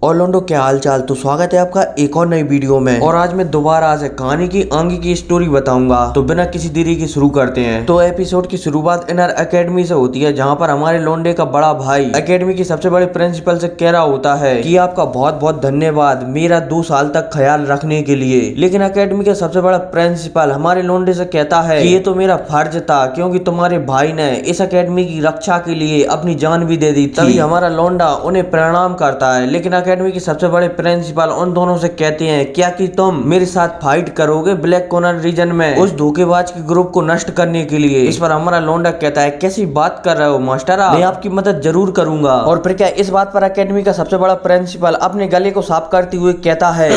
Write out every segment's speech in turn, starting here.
और लोंडो क्या हाल चाल। तो स्वागत है आपका एक और नई वीडियो में। और आज मैं दोबारा आज कहानी की आगे की स्टोरी बताऊंगा। तो बिना किसी देरी के शुरू करते हैं। तो एपिसोड की शुरुआत इनर एकेडमी से होती है, जहाँ पर हमारे लोंडे का बड़ा भाई एकेडमी की सबसे बड़े प्रिंसिपल से कह रहा होता है कि आपका बहुत बहुत धन्यवाद मेरा 2 साल तक ख्याल रखने के लिए। लेकिन एकेडमी का सबसे बड़ा प्रिंसिपल हमारे लोंडे से कहता है कि ये तो मेरा फर्ज था, क्योंकि तुम्हारे भाई ने इस एकेडमी की रक्षा के लिए अपनी जान भी दे दी थी। तभी हमारा लोंडा उन्हें प्रणाम करता है। लेकिन एकेडमी के सबसे बड़े प्रिंसिपल उन दोनों से कहते हैं क्या कि तुम मेरे साथ फाइट करोगे ब्लैक कॉर्नर रीजन में उस धोखेबाज के ग्रुप को नष्ट करने के लिए। इस पर हमारा लोंडा कहता है कैसी बात कर रहे हो मास्टर, मैं आपकी मदद जरूर करूंगा। और फिर क्या इस बात पर एकेडमी का सबसे बड़ा प्रिंसिपल अपने गले को साफ करते हुए कहता है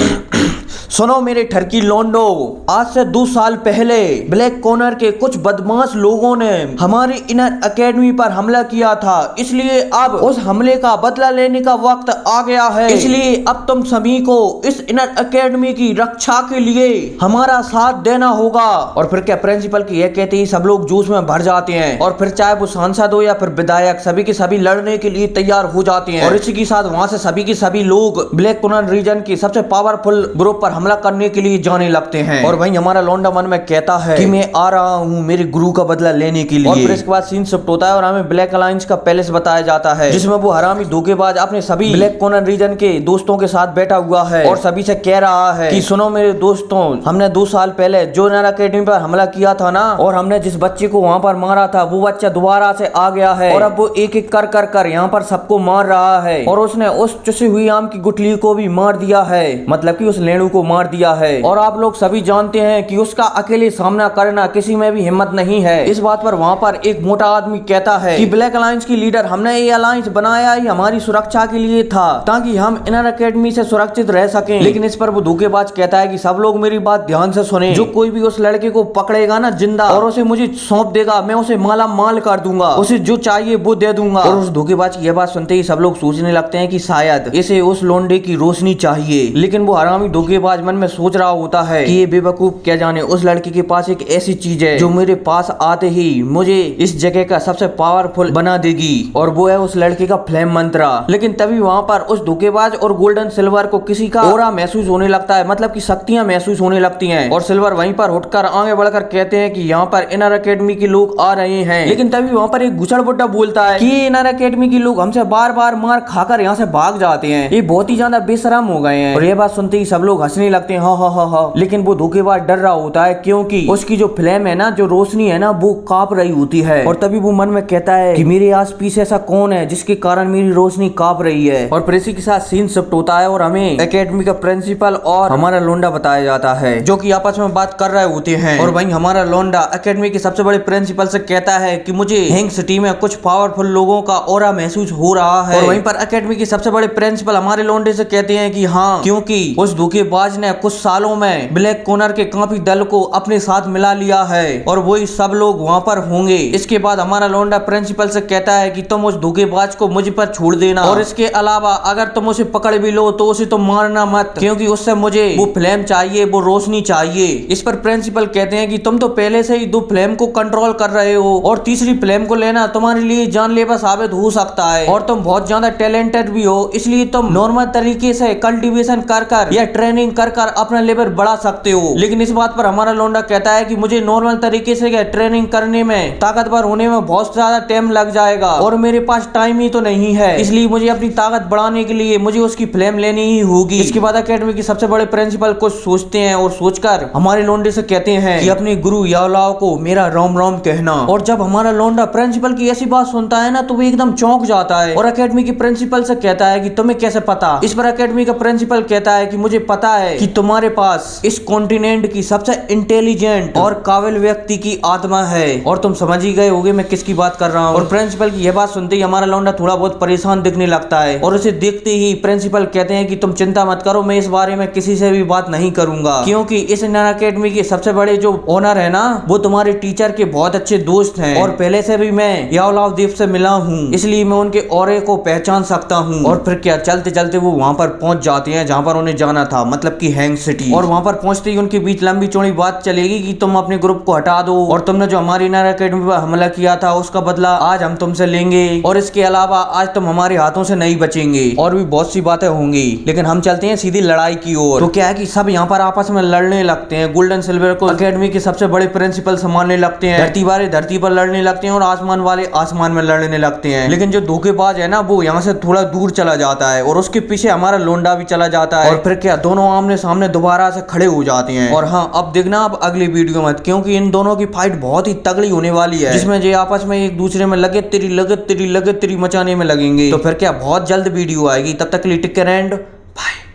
सुनो मेरे ठरकी लोंडो, आज से 2 साल पहले ब्लैक कॉर्नर के कुछ बदमाश लोगों ने हमारी इनर एकेडमी पर हमला किया था, इसलिए अब उस हमले का बदला लेने का वक्त आ गया है। इसलिए अब तुम सभी को इस इनर एकेडमी की रक्षा के लिए हमारा साथ देना होगा। और फिर क्या प्रिंसिपल की यह कहते ही सब लोग जोश में भर जाते हैं और फिर चाहे वो सांसद हो या फिर विधायक सभी के सभी लड़ने के लिए तैयार हो जाते हैं। और इसी के साथ वहां से सभी के सभी लोग ब्लैक कॉर्नर रीजन के सबसे पावरफुल ग्रुप पर हमला करने के लिए जाने लगते हैं। और वहीं हमारा लोंडा मन में कहता है कि मैं आ रहा हूँ मेरे गुरु का बदला लेने के लिए। और फिर इसके बाद सीन शिफ्ट होता है और हमें ब्लैक अलायंस का पैलेस बताया जाता है, जिसमें वो हरामी धोखेबाज अपने सभी ब्लैक कॉर्नर रीजन के दोस्तों के साथ बैठा हुआ है और सभी से कह रहा है कि सुनो मेरे दोस्तों, हमने 2 साल पहले जो नर अकेडमी पर हमला किया था ना, और हमने जिस बच्चे को वहाँ पर मारा था वो बच्चा दोबारा से आ गया है और अब वो एक एक कर यहाँ पर सबको मार रहा है। और उसने उस चुसी हुई आम की गुठली को भी मार दिया है, मतलब कि उस लेणु को मार दिया है। और आप लोग सभी जानते हैं कि उसका अकेले सामना करना किसी में भी हिम्मत नहीं है। इस बात पर वहाँ पर एक मोटा आदमी कहता है कि ब्लैक अलायंस की लीडर, हमने ये अलायंस बनाया ही हमारी सुरक्षा के लिए था ताकि हम इनर एकेडमी से सुरक्षित रह सकें। लेकिन इस पर वो धोखेबाज कहता है कि सब लोग मेरी बात ध्यान से सुने, जो कोई भी उस लड़के को पकड़ेगा ना जिंदा और उसे मुझे सौंप देगा, मैं उसे माला माल कर दूंगा, उसे जो चाहिए वो दे दूंगा। और उस धोखेबाज की यह बात सुनते ही सब लोग सोचने लगते हैं कि शायद इसे उस लोंडे की रोशनी चाहिए। लेकिन वो हरामी धोखेबाज मन में सोच रहा होता है कि ये बेवकूफ क्या जाने उस लड़के के पास एक ऐसी चीज है जो मेरे पास आते ही मुझे इस जगह का सबसे पावरफुल बना देगी, और वो है उस लड़के का फ्लेम मंत्रा। लेकिन तभी वहाँ पर उस धोखेबाज और गोल्डन सिल्वर को किसी का ऑरा महसूस होने लगता है, मतलब कि शक्तियां महसूस होने लगती हैं। और सिल्वर वहीं पर उठकर आगे बढ़कर कहते हैं कि यहाँ पर इनर एकेडमी के लोग आ रहे हैं। लेकिन तभी वहाँ पर एक गुचड़ बुड्ढा बोलता है कि इनर एकेडमी के लोग हमसे बार बार मार खाकर यहाँ से भाग जाते हैं, ये बहुत ही ज्यादा बेशरम हो गए हैं। और ये बात सुनते ही सब लोग हंसने लगते हैं, हा। लेकिन वो धोखेबाज डर रहा होता है क्योंकि उसकी जो फ्लेम है ना, जो रोशनी है ना, वो कांप रही होती है। और तभी वो मन में कहता है कि मेरे आस पीछे ऐसा कौन है जिसके कारण मेरी रोशनी कांप रही है। और फिर इसी के साथ सीन शिफ्ट होता है और हमें एकेडमी का प्रिंसिपल और हमारा लोंडा बताया जाता है, जो कि आपस में बात कर रहे होते हैं। और वहीं हमारा लोंडा एकेडमी के सबसे बड़े प्रिंसिपल से कहता है कि मुझे हैंग सिटी में कुछ पावरफुल लोगों का ऑरा महसूस हो रहा है। और वहीं पर एकेडमी के सबसे बड़े प्रिंसिपल हमारे लोंडे से कहते हैं कि हाँ, क्योंकि उस धोखेबाज ने कुछ सालों में ब्लैक कॉर्नर के काफी दल को अपने साथ मिला लिया है और वही सब लोग वहाँ पर होंगे। इसके बाद हमारा लोंडा प्रिंसिपल से कहता है कि तुम उस धोखेबाज को मुझ पर छोड़ देना, और इसके अलावा अगर तुम उसे पकड़ भी लो तो उसे तुम मारना मत, क्योंकि उससे मुझे वो फ्लेम चाहिए, वो रोशनी चाहिए। इस पर प्रिंसिपल कहते हैं कि तुम तो पहले से ही 2 फ्लेम को कंट्रोल कर रहे हो और तीसरी फ्लेम को लेना तुम्हारे लिए जानलेवा साबित हो सकता है, और तुम बहुत ज्यादा टैलेंटेड भी हो, इसलिए तुम नॉर्मल तरीके से कल्टीवेशन कर या ट्रेनिंग कर अपना लेवल बढ़ा सकते हो। लेकिन इस बात पर हमारा लोंडा कहता है कि मुझे नॉर्मल तरीके से ट्रेनिंग करने में, ताकतवर होने में बहुत ज्यादा टाइम लग जाएगा और मेरे पास टाइम ही तो नहीं है, इसलिए मुझे अपनी ताकत बढ़ाने के लिए मुझे उसकी फ्लेम लेनी ही होगी। इसके बाद एकेडमी के सबसे बड़े प्रिंसिपल कुछ सोचते हैं और सोचकर हमारे लोंडे से कहते हैं कि अपने गुरु यावलाओ को मेरा राम राम कहना। और जब हमारा लोंडा प्रिंसिपल की ऐसी बात सुनता है ना, तो वो एकदम चौंक जाता है और एकेडमी के प्रिंसिपल से कहता है कि तुम्हें कैसे पता। इस पर एकेडमी का प्रिंसिपल कहता है कि मुझे पता है कि तुम्हारे पास इस कॉन्टिनेंट की सबसे इंटेलिजेंट और काबिल व्यक्ति की आत्मा है, और तुम समझ ही गए होगे मैं किसकी बात कर रहा हूँ। और प्रिंसिपल की यह बात सुनते ही हमारा लौंडा थोड़ा बहुत परेशान दिखने लगता है, और उसे देखते ही प्रिंसिपल कहते हैं कि तुम चिंता मत करो, मैं इस बारे में किसी से भी बात नहीं करूंगा, क्योंकि इस इनर एकेडमी के सबसे बड़े जो ओनर है ना, वो तुम्हारे टीचर के बहुत अच्छे दोस्त हैं, और पहले से भी मैं यावलाव देव से मिला हूँ, इसलिए मैं उनके ऑरे को पहचान सकता हूँ। और फिर क्या, चलते चलते वो वहाँ पर पहुंच जाते हैं जहाँ पर उन्हें जाना था, मतलब कि की हैंग सिटी। और वहां पर पहुंचते ही उनके बीच लंबी चौड़ी बात चलेगी कि तुम अपने ग्रुप को हटा दो और तुमने जो हमारी इनर एकेडमी पर हमला किया था उसका बदला आज हम तुमसे लेंगे, और इसके अलावा आज तुम हमारे हाथों से नहीं बचेंगे। और भी बहुत सी बातें होंगी, लेकिन हम चलते हैं सीधी लड़ाई की ओर। तो क्या है कि सब यहाँ पर आपस में लड़ने लगते हैं। गोल्डन सिल्वर को एकेडमी के सबसे बड़े प्रिंसिपल संभालने लगते हैं, धरती वाले धरती पर लड़ने लगते हैं और आसमान वाले आसमान में लड़ने लगते हैं। लेकिन जो धोखेबाज है ना वो यहाँ से थोड़ा दूर चला जाता है और उसके पीछे हमारा लोंडा भी चला जाता है, और फिर क्या दोनों आमने सामने दोबारा से खड़े हो जाते हैं। और हाँ, अब देखना अब अगली वीडियो में, क्योंकि इन दोनों की फाइट बहुत ही तगड़ी होने वाली है, जिसमें जो आपस में एक दूसरे में लगे तेरी मचाने में लगेंगे। तो फिर क्या बहुत जल्द वीडियो आएगी, तब तक के लिए टेक केयर एंड बाय।